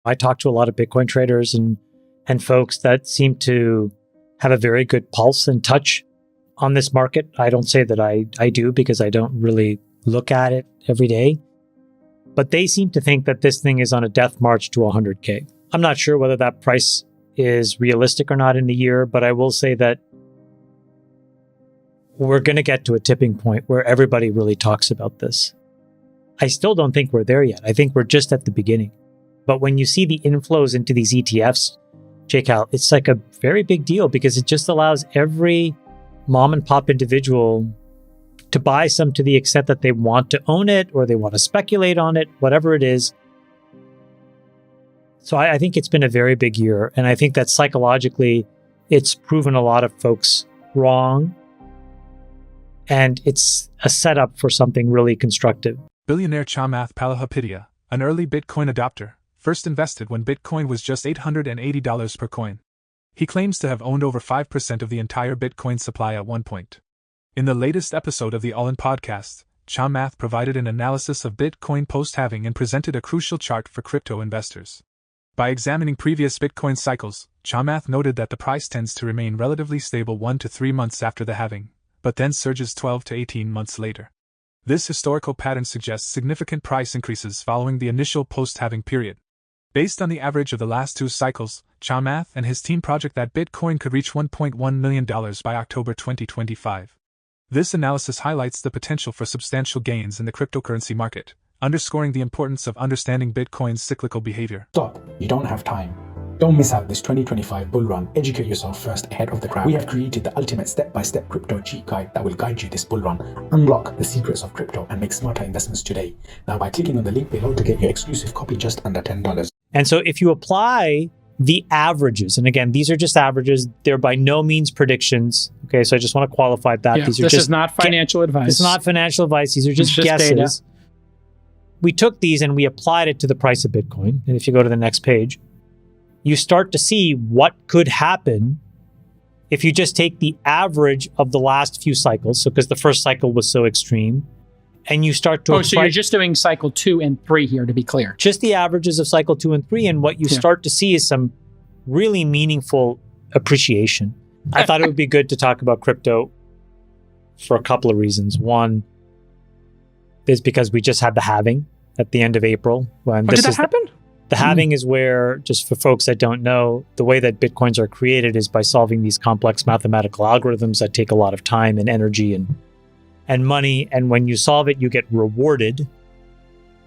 I talk to a lot of Bitcoin traders and folks that seem to have a very good pulse and touch on this market. I don't say that I do because I don't really look at it every day. But they seem to think that this thing is on a death march to 100K. I'm not sure whether that price is realistic or not in the year, but I will say that we're going to get to a tipping point where everybody really talks about this. I still don't think we're there yet. I think we're just at the beginning. But when you see the inflows into these ETFs, J-Cal, it's like a very big deal because it just allows every mom and pop individual to buy some to the extent that they want to own it or they want to speculate on it, whatever it is. So I think it's been a very big year. And I think that psychologically, it's proven a lot of folks wrong. And it's a setup for something really constructive. Billionaire Chamath Palihapitiya, an early Bitcoin adopter, first invested when Bitcoin was just $880 per coin. He claims to have owned over 5% of the entire Bitcoin supply at one point. In the latest episode of the All In podcast, Chamath provided an analysis of Bitcoin post-halving and presented a crucial chart for crypto investors. By examining previous Bitcoin cycles, Chamath noted that the price tends to remain relatively stable 1 to 3 months after the halving, but then surges 12 to 18 months later. This historical pattern suggests significant price increases following the initial post-halving period. Based on the average of the last 2 cycles, Chamath and his team project that Bitcoin could reach $1.1 million by October 2025. This analysis highlights the potential for substantial gains in the cryptocurrency market, underscoring the importance of understanding Bitcoin's cyclical behavior. Stop. You don't have time. Don't miss out this 2025 bull run. Educate yourself first ahead of the crowd. We have created the ultimate step-by-step crypto cheat guide that will guide you this bull run. Unlock the secrets of crypto and make smarter investments today. Now by clicking on the link below to get your exclusive copy just under $10. And so if you apply the averages, and again, these are just averages, they're by no means predictions. Okay, so I just want to qualify that. Yeah, these are this just is not financial advice. This is not financial advice. These are just guesses. Data. We took these and we applied it to the price of Bitcoin. And if you go to the next page, you start to see what could happen if you just take the average of the last few cycles. So because the first cycle was so extreme, and you start to so you're just doing cycle 2 and 3 here, to be clear. Just the averages of cycle 2 and 3, and what you start to see is some really meaningful appreciation. I thought it would be good to talk about crypto for a couple of reasons. One is because we just had the halving at the end of April. Did that happen? The halving is where, just for folks that don't know, the way that Bitcoins are created is by solving these complex mathematical algorithms that take a lot of time and energy and money. And when you solve it, you get rewarded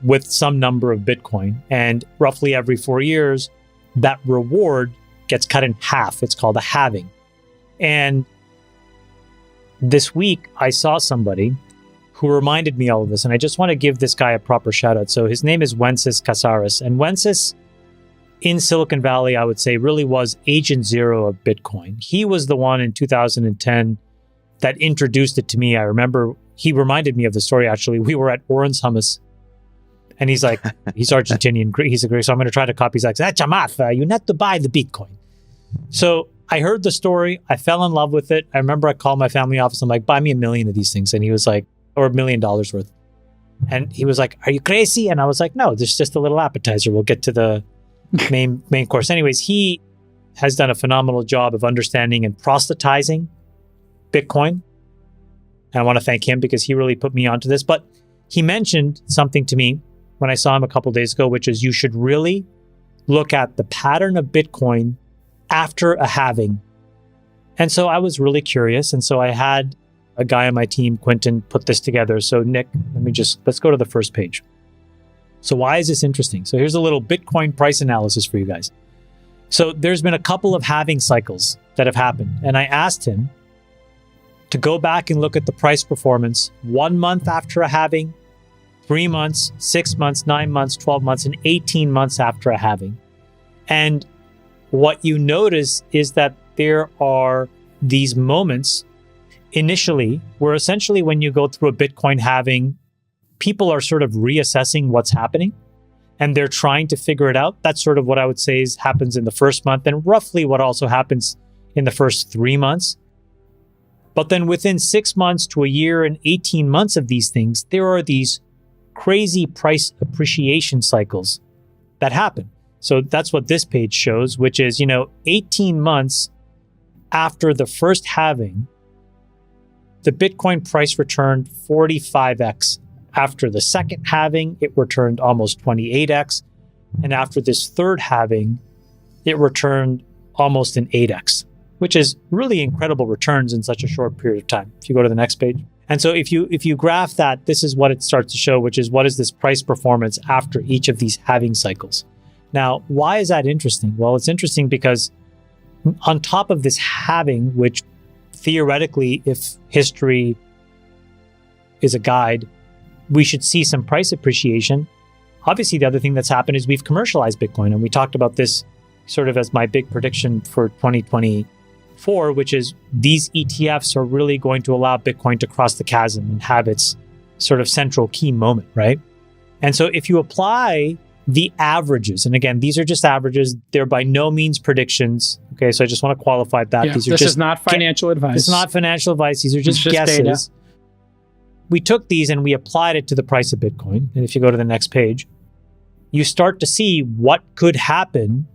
with some number of Bitcoin. And roughly every 4 years, that reward gets cut in half. It's called a halving. And this week, I saw somebody who reminded me all of this. And I just want to give this guy a proper shout out. So his name is Wences Casares. And Wences in Silicon Valley, I would say, really was agent zero of Bitcoin. He was the one in 2010 that introduced it to me. I remember he reminded me of the story, actually. We were at Oren's Hummus. And he's like, he's Argentinian. He's a Greek. So I'm going to try to copy. He's like, Chamath, you need to buy the Bitcoin. So I heard the story. I fell in love with it. I remember I called my family office. I'm like, buy me 1 million of these things. And he was like, or $1 million worth. And he was like, are you crazy? And I was like, no, there's just a little appetizer. We'll get to the main course. Anyways, he has done a phenomenal job of understanding and proselytizing Bitcoin. And I want to thank him because he really put me onto this. But he mentioned something to me when I saw him a couple of days ago, which is you should really look at the pattern of Bitcoin after a halving. And so I was really curious. And so I had a guy on my team, Quentin, put this together. So Nick, let's go to the first page. So why is this interesting? So here's a little Bitcoin price analysis for you guys. So there's been a couple of halving cycles that have happened. And I asked him to go back and look at the price performance 1 month after a halving, 3 months, 6 months, 9 months, 12 months, and 18 months after a halving. And what you notice is that there are these moments initially where essentially when you go through a Bitcoin halving, people are sort of reassessing what's happening and they're trying to figure it out. That's sort of what I would say happens in the first month and roughly what also happens in the first 3 months. But then within 6 months to a year and 18 months of these things, there are these crazy price appreciation cycles that happen. So that's what this page shows, which is, 18 months after the first halving, the Bitcoin price returned 45x. After the second halving, it returned almost 28x. And after this third halving, it returned almost an 8x, which is really incredible returns in such a short period of time. If you go to the next page. And so if you graph that, this is what it starts to show, which is what is this price performance after each of these halving cycles. Now, why is that interesting? Well, it's interesting because on top of this halving, which theoretically, if history is a guide, we should see some price appreciation. Obviously, the other thing that's happened is we've commercialized Bitcoin. And we talked about this sort of as my big prediction for 2024, which is these ETFs are really going to allow Bitcoin to cross the chasm and have its sort of central key moment, right? And so if you apply the averages, and again, these are just averages, they're by no means predictions. Okay, so I just want to qualify that. Yeah, this is not financial advice. It's not financial advice. These are just guesses. Data. We took these and we applied it to the price of Bitcoin. And if you go to the next page, you start to see what could happen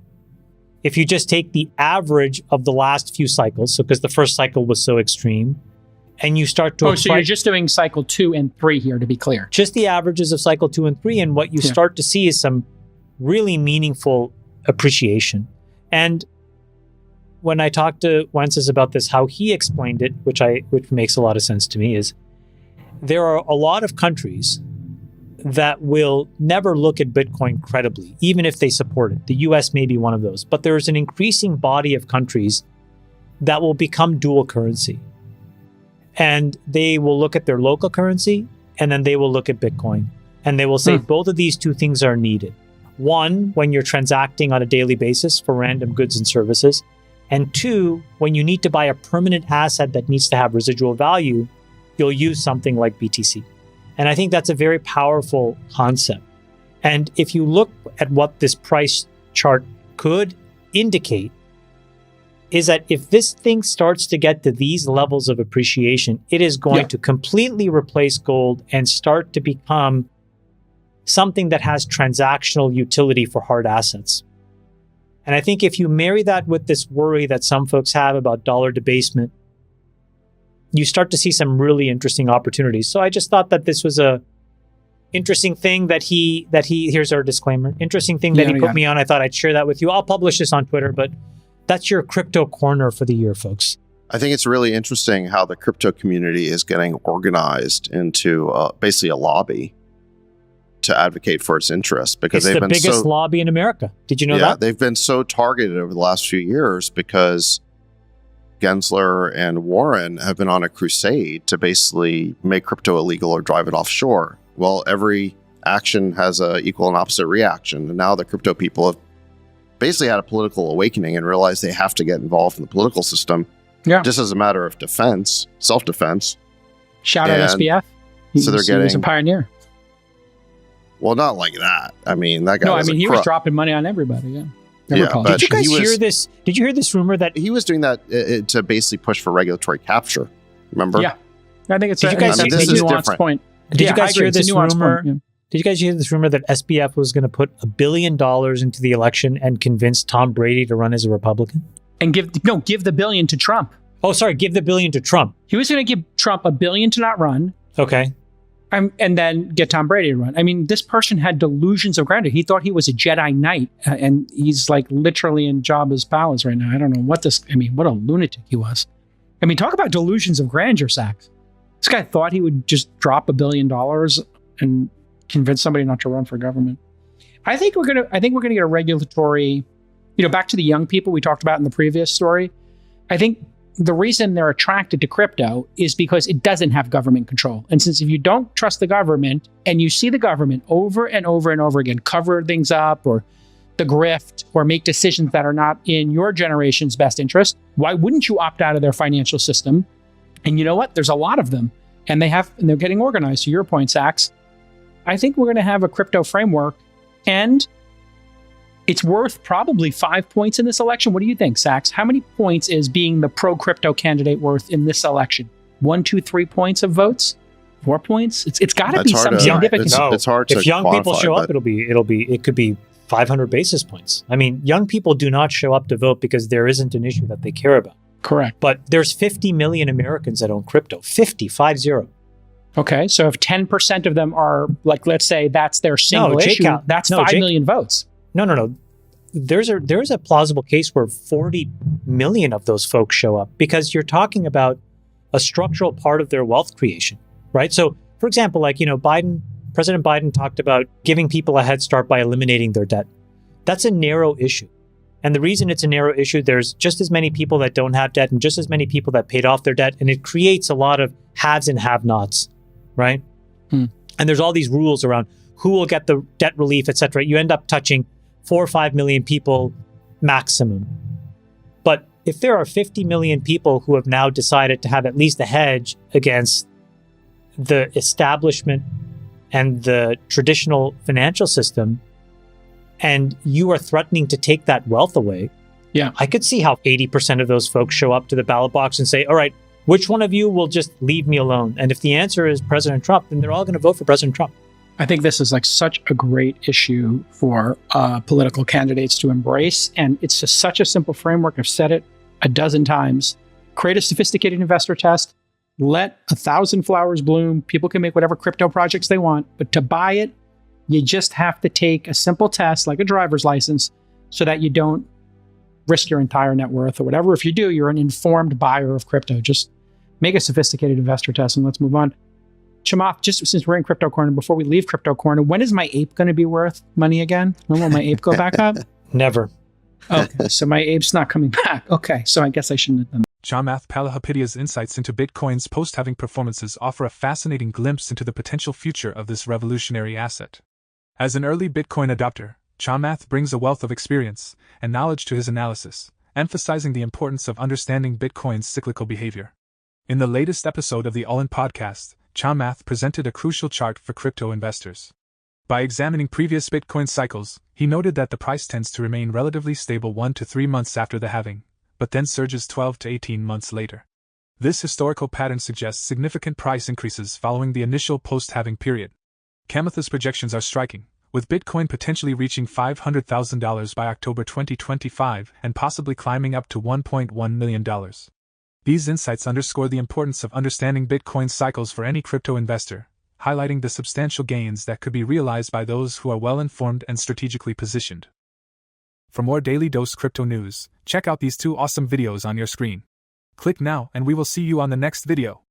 if you just take the average of the last few cycles. So because the first cycle was so extreme, and you start to so you're just doing cycle 2 and 3 here, to be clear. Just the averages of cycle 2 and 3, and what you start to see is some really meaningful appreciation. And when I talked to Wences about this, how he explained it, which makes a lot of sense to me, is there are a lot of countries that will never look at Bitcoin credibly, even if they support it. The US may be one of those, but there's an increasing body of countries that will become dual currency. And they will look at their local currency, and then they will look at Bitcoin. And they will say both of these two things are needed. One, when you're transacting on a daily basis for random goods and services. And two, when you need to buy a permanent asset that needs to have residual value, you'll use something like BTC. And I think that's a very powerful concept. And if you look at what this price chart could indicate, is that if this thing starts to get to these levels of appreciation, it is going to completely replace gold and start to become something that has transactional utility for hard assets. And I think if you marry that with this worry that some folks have about dollar debasement, you start to see some really interesting opportunities. So I just thought that this was a interesting thing that he here's our disclaimer, interesting thing that he put me on. I thought I'd share that with you. I'll publish this on Twitter, but that's your crypto corner for the year, folks. I think it's really interesting how the crypto community is getting organized into basically a lobby to advocate for its interests, because they've been the biggest lobby in America. Did you know that? Yeah, they've been so targeted over the last few years because Gensler and Warren have been on a crusade to basically make crypto illegal or drive it offshore. Well, every action has a equal and opposite reaction. And now the crypto people have basically had a political awakening and realized they have to get involved in the political system just as a matter of defense, self-defense. Shout out SBF. So they're getting... He was a pioneer. Well, not like that. I mean, that guy he was dropping money on everybody, Did you guys hear this? Did you hear this rumor that... He was doing that to basically push for regulatory capture, remember? Yeah. I think it's a nuanced point. Did you guys hear this rumor? Did you guys hear this rumor that SBF was going to put $1 billion into the election and convince Tom Brady to run as a Republican? And give the $1 billion to Trump. Oh, sorry, give the $1 billion to Trump. He was going to give Trump $1 billion to not run. Okay. And then get Tom Brady to run. I mean, this person had delusions of grandeur. He thought he was a Jedi Knight, and he's like literally in Jabba's palace right now. I don't know what a lunatic he was. I mean, talk about delusions of grandeur, Sachs. This guy thought he would just drop $1 billion and convince somebody not to run for government. I think we're gonna get a regulatory, back to the young people we talked about in the previous story. I think the reason they're attracted to crypto is because it doesn't have government control. And since if you don't trust the government and you see the government over and over and over again cover things up or the grift or make decisions that are not in your generation's best interest, why wouldn't you opt out of their financial system? And you know what? There's a lot of them, and they're getting organized. To your point, Sachs, I think we're going to have a crypto framework, and it's worth probably 5 points in this election. What do you think, Sachs? How many points is being the pro-crypto candidate worth in this election? 1, 2, 3 points of votes? 4 points? It's got to be some significant. It's hard to if young quantify, people show up, it could be 500 basis points. I mean, young people do not show up to vote because there isn't an issue that they care about. Correct. But there's 50 million Americans that own crypto. 50. Okay, so if 10% of them are, like, let's say that's their single issue, that's 5 million votes. No. There's a plausible case where 40 million of those folks show up because you're talking about a structural part of their wealth creation, right? So, for example, like, President Biden talked about giving people a head start by eliminating their debt. That's a narrow issue. And the reason it's a narrow issue, there's just as many people that don't have debt and just as many people that paid off their debt. And it creates a lot of haves and have-nots, right? And there's all these rules around who will get the debt relief, et cetera. You end up touching 4 or 5 million people maximum. But if there are 50 million people who have now decided to have at least a hedge against the establishment and the traditional financial system, and you are threatening to take that wealth away, I could see how 80% of those folks show up to the ballot box and say, all right, which one of you will just leave me alone? And if the answer is President Trump, then they're all going to vote for President Trump. I think this is like such a great issue for political candidates to embrace. And it's just such a simple framework. I've said it a dozen times. Create a sophisticated investor test. Let 1,000 flowers bloom. People can make whatever crypto projects they want. But to buy it, you just have to take a simple test like a driver's license so that you don't risk your entire net worth or whatever. If you do, you're an informed buyer of crypto. Just make a sophisticated investor test and let's move on. Chamath, just since we're in Crypto Corner, before we leave Crypto Corner, when is my ape going to be worth money again? When will my ape go back up? Never. Okay, so my ape's not coming back. Okay, so I guess I shouldn't have done that. Chamath Palihapitiya's insights into Bitcoin's post-halving performances offer a fascinating glimpse into the potential future of this revolutionary asset. As an early Bitcoin adopter, Chamath brings a wealth of experience and knowledge to his analysis, emphasizing the importance of understanding Bitcoin's cyclical behavior. In the latest episode of the All In podcast, Chamath presented a crucial chart for crypto investors. By examining previous Bitcoin cycles, he noted that the price tends to remain relatively stable 1 to 3 months after the halving, but then surges 12 to 18 months later. This historical pattern suggests significant price increases following the initial post-halving period. Chamath's projections are striking, with Bitcoin potentially reaching $500,000 by October 2025 and possibly climbing up to $1.1 million. These insights underscore the importance of understanding Bitcoin's cycles for any crypto investor, highlighting the substantial gains that could be realized by those who are well-informed and strategically positioned. For more Daily Dose Crypto news, check out these 2 awesome videos on your screen. Click now and we will see you on the next video.